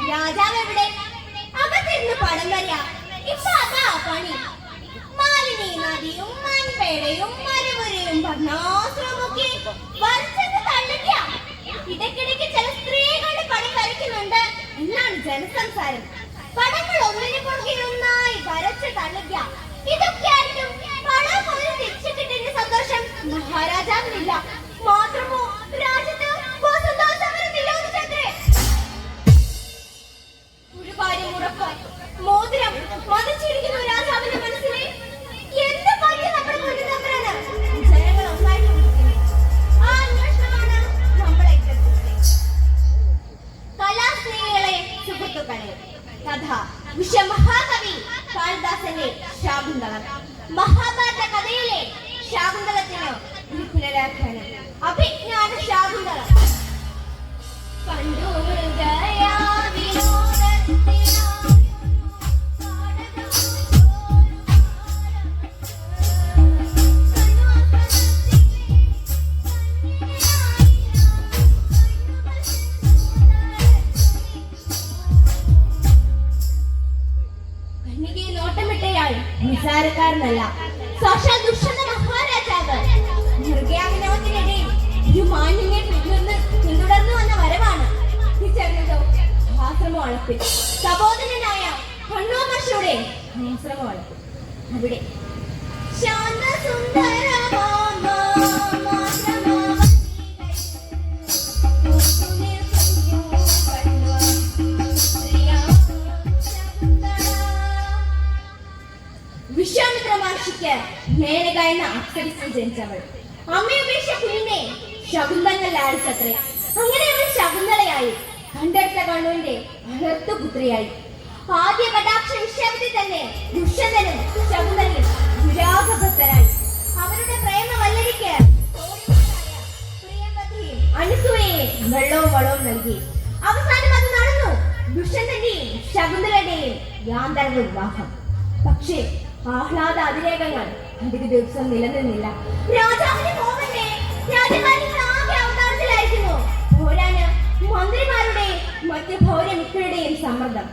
രാജാവ് എവിടെ? അകത്തിരുന്ന് പടം വരാ. ഇപ്പൊ അതാ പണി. മാലിനി നദിയും മൺപേടയും മരമുരയും ഭഗ്നാശ്രമമൊക്കെ വരച്ചത് തള്ളിക്ക. ഇടയ്ക്കിടയ്ക്ക് ചില സ്ത്രീകളുടെ പടം വരയ്ക്കുന്നുണ്ട് എന്നാണ് ജനസംസാരം. പടങ്ങൾ ഒന്നിനു പുറകെ ഒന്നായി വരച്ച് തള്ളിക്ക. ഇതൊക്കെയായിട്ടും പണം ഒരു തിരിച്ചു കിട്ടിയ സന്തോഷം മഹാരാജാവിനില്ല. മാത്രമോ രാജ്യത്ത് ഒരു കാര്യം ഉറപ്പ്, മോതിരം മതിച്ചിരിക്കുന്ന രാജാവിന്റെ മനസ്സിലെ എന്ത് കാര്യം നമ്മുടെ മുന്നിൽ തമ്മിലാണ് ജനങ്ങൾ ഒന്നായിട്ട് വിളിക്കുന്നത്. ആ അന്വേഷണമാണ് നമ്മളെ കലാസ്നേഹികളെ, സുഹൃത്തുക്കളെ. കഥ വിശ്വമഹാകവി കാളിദാസന്റെ ശാകുന്തളം. മഹാഭാരത കഥയിലെ ശാകുന്തളത്തിന് ഒരു പുനരാഖ്യാനം. അഭിജ്ഞാന ശാകുന്തളം. കണ്ടു നിസാരക്കാരനല്ല, സാക്ഷാൽ ദുഷ്യന്ത മഹാരാജാവ്. മൃഗയാഗനത്തിനിടയിൽ ഒരു മാന്യനെ പിന്തുടർന്നു വന്ന വരവാണ് തിരിച്ചറിഞ്ഞതോ ആശ്രമ വളപ്പിൽ. സബോധനായ കണ്ണോമർഷയുടെ ആശ്രമ വളപ്പിൽ. അവിടെ വിശ്വാമിത്ര മഹർഷിക്ക് മേനക എന്ന അപ്സരസിൽ ജനിച്ചവൾ. അമ്മയുപേക്ഷ കുഞ്ഞിനെ ശകുന്തങ്ങൾ ലാളിച്ചത്രേ. അങ്ങനെ അവൾ ശകുന്തളയായി. കണ്ടെടുത്ത കണ്ണുവിന്റെ വളർത്തുപുത്രിയായി. ആദ്യ കടാക്ഷ വിശ്വാമിത്രത്തിൽ തന്നെ ദുഷ്യന്തനും ശകുന്തളയും ദുരാഗഭക്തരായി. അവരുടെ പ്രേമ വല്ലരിക്ക് പ്രിയവതിയും അനുസൂയയെ വെള്ളവും വളവും നൽകി. അവസാനം അത് നടന്നു. ദുഷ്യന്തന്റെയും ശകുന്തളയുടെയും ഗാന്ധർവ വിവാഹം. പക്ഷേ ആഹ്ലാദ അതിരേകങ്ങൾ അധിക ദിവസം നിലനിന്നില്ല. രാജാവിന്റെ മോഹന്റെ രാജകാര്യങ്ങൾ ആകെ അവതാരത്തിലായിരുന്നു. പോരാന് മന്ത്രിമാരുടെയും മറ്റ് പൗരമിത്രരുടെയും സമ്മർദ്ദം.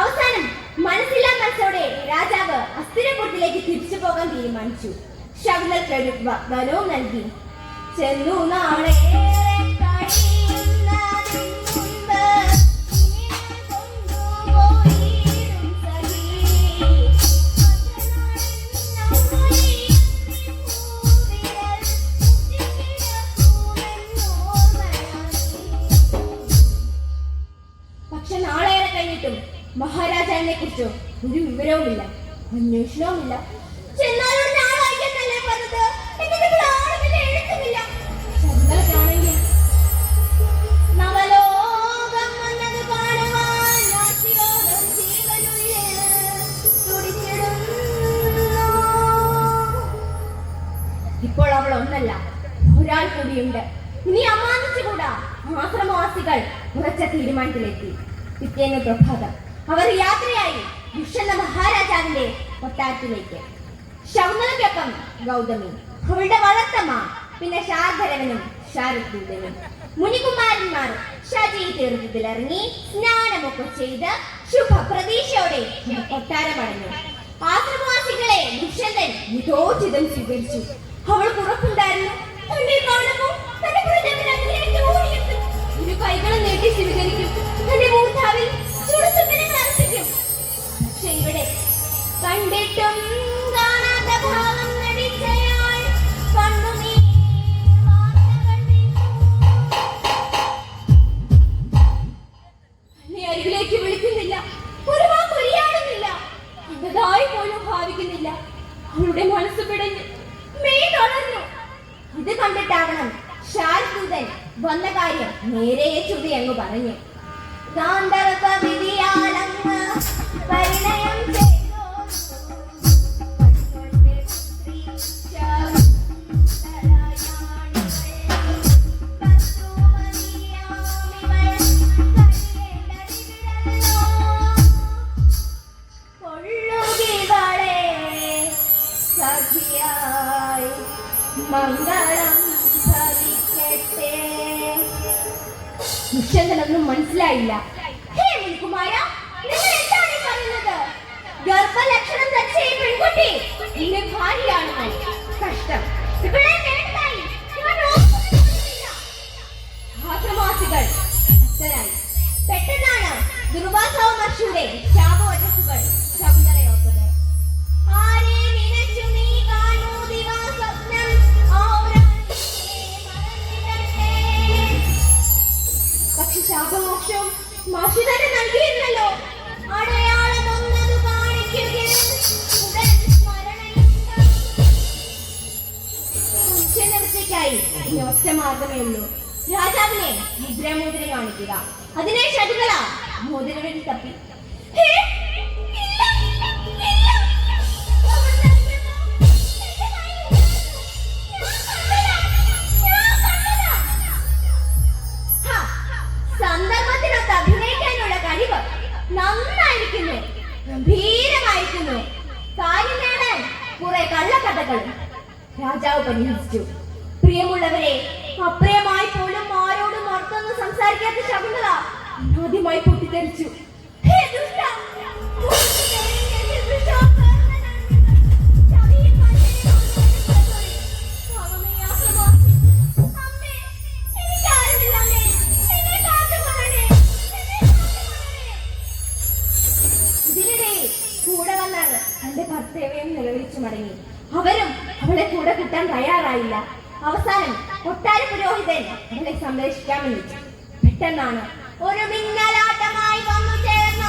അവസാനം മനസ്സില്ലാ മനസ്സോടെ രാജാവ് അസ്ഥിരപുരത്തിലേക്ക് തിരിച്ചു പോകാൻ തീരുമാനിച്ചു. ശകുന്തളയ്ക്ക് വരവും നൽകി. ചെന്നു നാളെ മഹാരാജാവിനെ കുറിച്ചോ ഒരു വിവരവുമില്ല, അന്വേഷണവുമില്ല. ചെന്നാലോട് ഞാൻ വായിക്കാനല്ലേ പറഞ്ഞത്. ശകുന്തളയ്ക്കാണെങ്കിൽ നവലോകം വന്നത് കാണുവാൻ ഇപ്പോൾ അവൾ ഒന്നല്ല, ഒരാൾ കൂടിയുണ്ട്. ഇനി അമ്മാനിച്ചുകൂടാ. ആശ്രമവാസികൾ ഉറച്ച തീരുമാനത്തിലെത്തി. പിറ്റേന്ന് പ്രഭാതം അവർ യാത്രയായി ദുഷ്യന്ത മഹാരാജാവിന്റെ കൊട്ടാരത്തിലേക്ക്. ശകുന്തളയ്ക്കൊപ്പം ഗൗതമി, അവളുടെ വളർത്തമ്മ, പിന്നെ ശാർഭരവനും ശാരദൂതനും. മുനികുമാരന്മാർ ശചീതീർത്ഥത്തിലിറങ്ങി സ്നാനമൊക്കെ ചെയ്ത് ശുഭപ്രതീക്ഷയോടെ കൊട്ടാരമടഞ്ഞു. ആശ്രമവാസികളെ ദുഷ്യന്തൻ യഥോചിതം സ്വീകരിച്ചു. അവൾക്ക് ഉറപ്പുണ്ടായിരുന്നു, ഇരു കൈകളും നീട്ടി സ്വീകരിക്കും, തന്റെ മൂർധാവിൽ ചുടുചുംബനങ്ങൾ. പക്ഷെ ഇവിടെ കണ്ടിട്ടും കാണാത്ത ഭാവം നടിച്ചയാൾ അരികിലേക്ക് വിളിക്കുന്നില്ല, ഒരു വാക്കൊരിയാടുന്നില്ല, അതായി പോലും ഭാവിക്കുന്നില്ല. അവളുടെ മനസ്സ് പിടഞ്ഞു, മെയ് തളർന്നു. ഇത് കണ്ടിട്ടാവണം ശാരദൂതൻ വന്ന കാര്യം നേരെ ചുതി അങ്ങ് പറഞ്ഞു. ഗാന്ധർവ വിധിയാലങ്ങ് പരിണയം മംഗളം ഭവിക്കട്ടെ. ദുഷ്യന്തനൊന്നും മനസ്സിലായില്ല. ഹേ കുമാര, നിങ്ങൾ എന്താണ് ഈ പറയുന്നത്? ഗർഭലക്ഷണം ധരിച്ച ഈ പെൺകുട്ടി എന്റെ ഭാര്യയാണെന്നോ? കഷ്ടം, ഇവിടെ വേണ്ടായി. ഞാൻ ഓർക്കുന്നില്ല. ഭാദ്രമാസികൾ ഭക്തരായി. പെട്ടെന്നാണ് ദുർവാസാവ് മഹർഷിയുടെ ശാപവചസ്സുകൾ ശകുന്തളയോർത്തത്. ആരെ നിനച്ചു നീ കാണൂ ദിവാസ്വപ്നം, പക്ഷെ ശാപമോക്ഷം മഹർഷി തന്നെ നൽകിയിരുന്നല്ലോ. അടയാളമൊന്നത് കാണിക്കുകയും മനുഷ്യനിവൃത്തിക്കായി ഒറ്റ മാർഗമേ ഉള്ളൂ. രാജാവിനെ മുദ്രാമോതിരം കാണിക്കുക. അതിനെ ശകുന്തള മോതിരവിൽ തപ്പി. സന്ദർഭത്തിനൊത്ത് അഭിനയിക്കാനുള്ള കഴിവ് നന്നായിരിക്കുന്നു, ഗംഭീരമായിരിക്കുന്നു. കാര്യം നേടാൻ കുറെ കള്ളക്കഥകൾ. രാജാവ് പരിഹസിച്ചു. പ്രിയമുള്ളവരെ, അപ്രിയമായി പോലും ആരോടും ഓർത്തൊന്നും സംസാരിക്കാത്ത ശകുന്തള ആദ്യമായി പൊട്ടിത്തെറിച്ചു. കൂടെ വന്നാണ് തന്റെ ഭർത്തവ്യം നിലവിളിച്ചു മടങ്ങി. അവരും അവളെ കൂടെ കിട്ടാൻ തയ്യാറായില്ല. അവസാനം കൊട്ടാര പുരോഹിതൻ അവളെ സംരക്ഷിക്കാമെന്ന് വെച്ചു. പെട്ടെന്നാണ് ഒരു മിന്നലാട്ടമായി വന്നു ചേർന്ന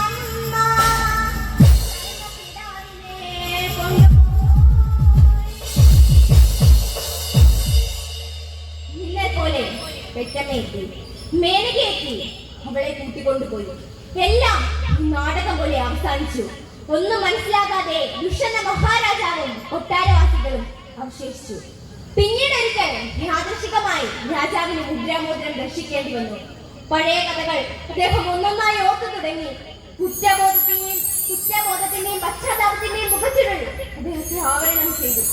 പോലെ പെട്ടെന്നെത്തി. മേനകയെത്തി അവളെ കൂട്ടിക്കൊണ്ടുപോയി. എല്ലാം നാടകം പോലെ അവസാനിച്ചു. ഒന്നും മനസ്സിലാകാതെ ദുഷ്യന്ത മഹാരാജാവും കൊട്ടാരവാസികളും അവശേഷിച്ചു. പിന്നീട് ഒരിക്കൽ യാദൃശികമായി രാജാവിന് മുദ്രാമോതിരം ദർശിക്കേണ്ടി വന്നു. പഴയ കഥകൾ അദ്ദേഹം ഒന്നൊന്നായി ഓർത്തു തുടങ്ങി. കുറ്റബോധത്തിന്റെയും പശ്ചാത്താപത്തിന്റെയും മുഖച്ചുരുൾ അദ്ദേഹത്തെ ആവരണം ചെയ്തു.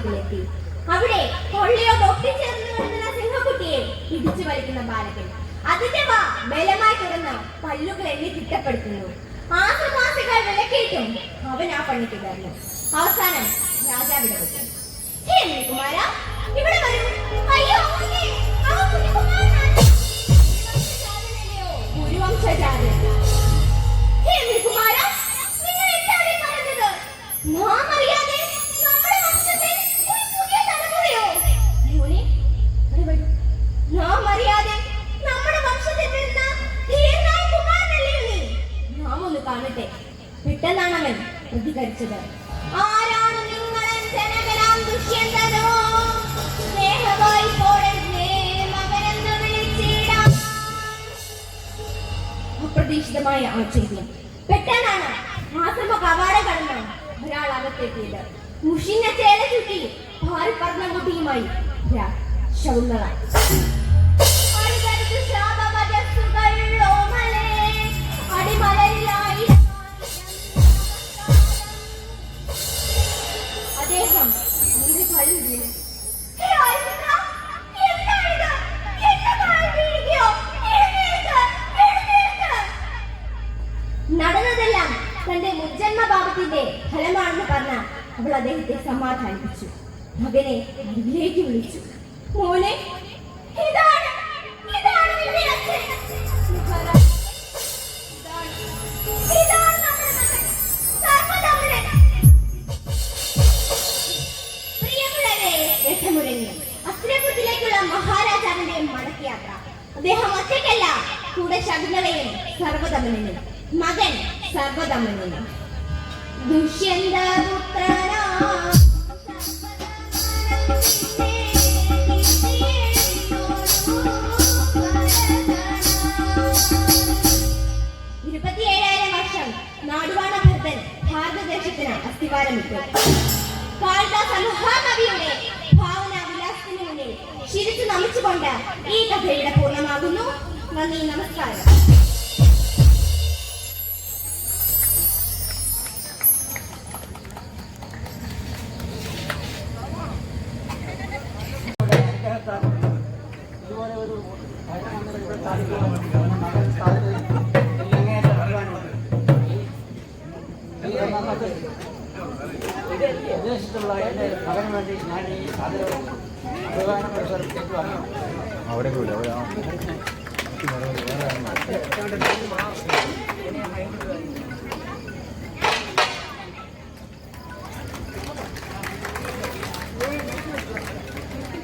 ിലെത്തി. അവിടെ കൊള്ളിയോ പൊട്ടിച്ചേർന്ന് കിടന്ന സിംഹക്കുട്ടിയെ ഇടിച്ചു വലിക്കുന്ന ബാലകൻ അതിന്റെ വാ ബലമായി തുറന്ന് പല്ലുകൾ എണ്ണി തിട്ടപ്പെടുത്തുന്നു. ആശ്രമാസികൾ വിലക്കിയിട്ടും അവൻ ആ പണിക്ക് കയറുന്നു. അവസാനം രാജാവിന്റെ കുട്ടി, ഹേ കുമാര, ഇവിടെ വരൂ. അയ്യോ ഗുരുവംശജാതൻ. ഹേ കുമാര, നിങ്ങൾ എന്താണ് പറഞ്ഞത്? നാം അറിയാതെ നമ്മുടെ വംശത്തിൽ വരുന്ന ധീരനായ കുമാരനല്ലേ നീ? നാം ഒന്ന് കാണട്ടെ. പെട്ടെന്നാണ് അവൻ പ്രതികരിച്ചത്. ആരാണ് നിങ്ങളെ ജനകനാം ദുഷ്യന്തനോ? സ്നേഹമായി പോടേ മകനെന്ന് വിളിച്ചിടാം. അപ്രതീക്ഷിതമായ ആ ചോദ്യം. പെട്ടെന്നാണ് ആശ്രമ കവാടം കടന്ന് ഒരാൾ അകത്തെത്തിയത്. മുഷിഞ്ഞ ചേല ചുറ്റി പാറി പറഞ്ഞ കുട്ടിയുമായി ശകുന്തള. അദ്ദേഹം നടന്നതെല്ലാം തന്റെ മുജ്ജന്മപാപത്തിന്റെ ഫലമാണെന്ന് പറഞ്ഞ അവൾ അദ്ദേഹത്തെ സമാധാനിപ്പിച്ചു. മകനെ അരികിലേക്ക് വിളിച്ചു. മോനെ, ഇതാണ് നിന്റെ അച്ഛൻ. ഇതാണ് നമ്മുടെ മകൻ സർവ്വധമനൻ. പ്രിയമുള്ളവരെ, രഥമുരങ്ങി അസ്ത്രപുരത്തിലേക്കുള്ള മഹാരാജാവിന്റെ മടക്കയാത്ര. അദ്ദേഹം ഒറ്റയ്ക്കല്ല, കൂടെ ശകുന്തളയും സർവ്വധമനനും മകൻ സർവ്വധമനനും. ദുഷ്യന്തപുത്രനാ നാടുവാണ ഭരതൻ പ്രദേശത്തിന് അസ്ഥിവാരമിട്ടു. കാളിദാസ മഹാകവിയുടെ ഭാവന വിലാസത്തിന് മുന്നിൽ ശിരസ് നമിച്ചുകൊണ്ട് ഈ കഥയുടെ പൂർണ്ണമാകുന്നു. നന്ദി, നമസ്കാരം. വിദേശത്തുള്ള എൻ്റെ മകന് വേണ്ടി ഞാൻ ഈ ആദരവ് ബഹുമാനപ്പെട്ട അവിടെ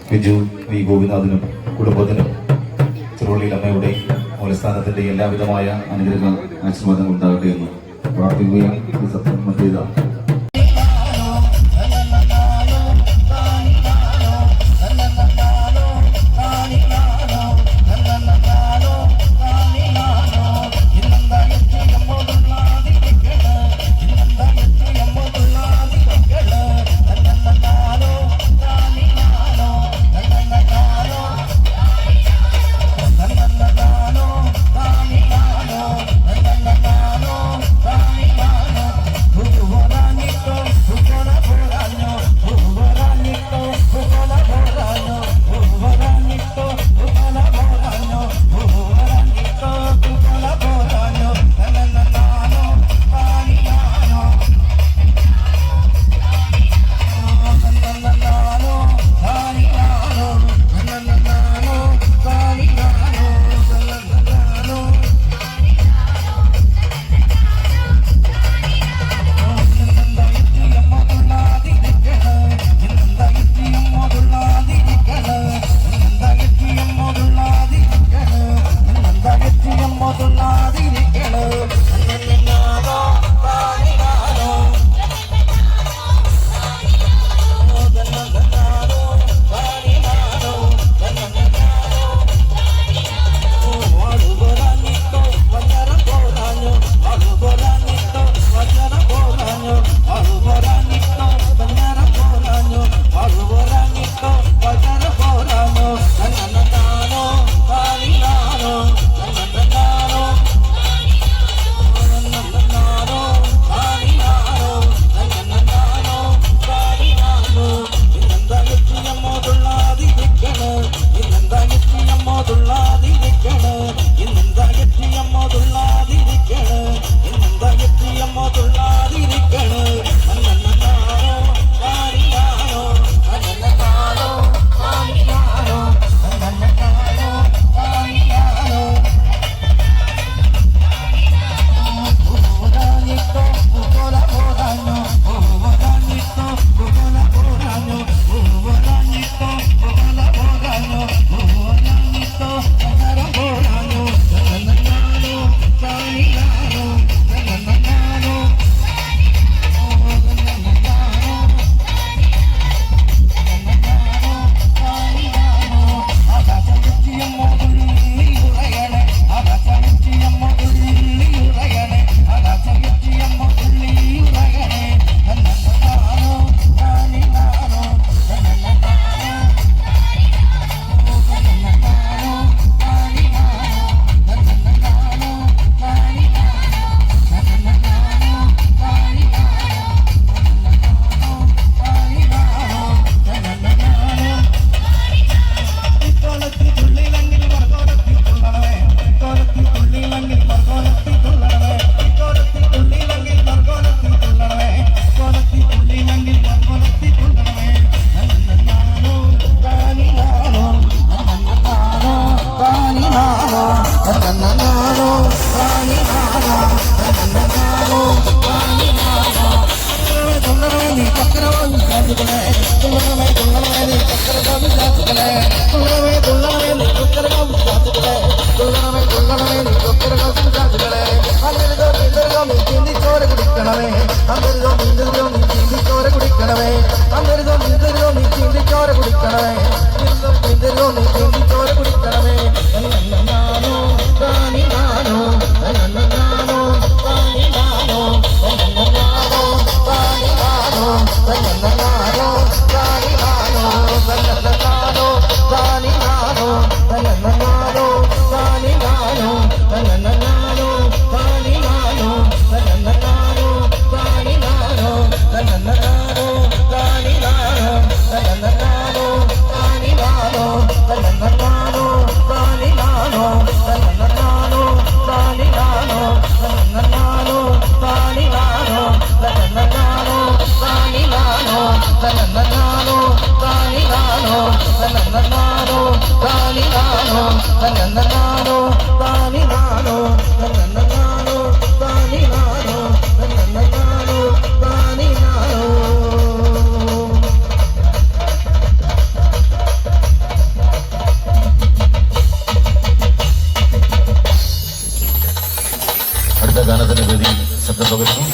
ബിജു വി ഗോപിനാഥിനും കുടുംബത്തിനും ചെറുവള്ളിയിൽ അമ്മയുടെ മൂലസ്ഥാനത്തിന്റെ എല്ലാവിധമായ അനുഗ്രഹ ആശീർവാദങ്ങൾ ഉണ്ടാകട്ടെ എന്ന് പ്രാർത്ഥിക്കുകയും ഈ സത്യം ചെയ്ത നന്നോ താനി നാനോ നന്നോ താനി നാനോ നന്നോ താനി നാനോ നന്നോ താനി നാനോ. അടുത്ത ഗാനത്തിന്റെ വേദി ശബ്ദം പകരുന്നു.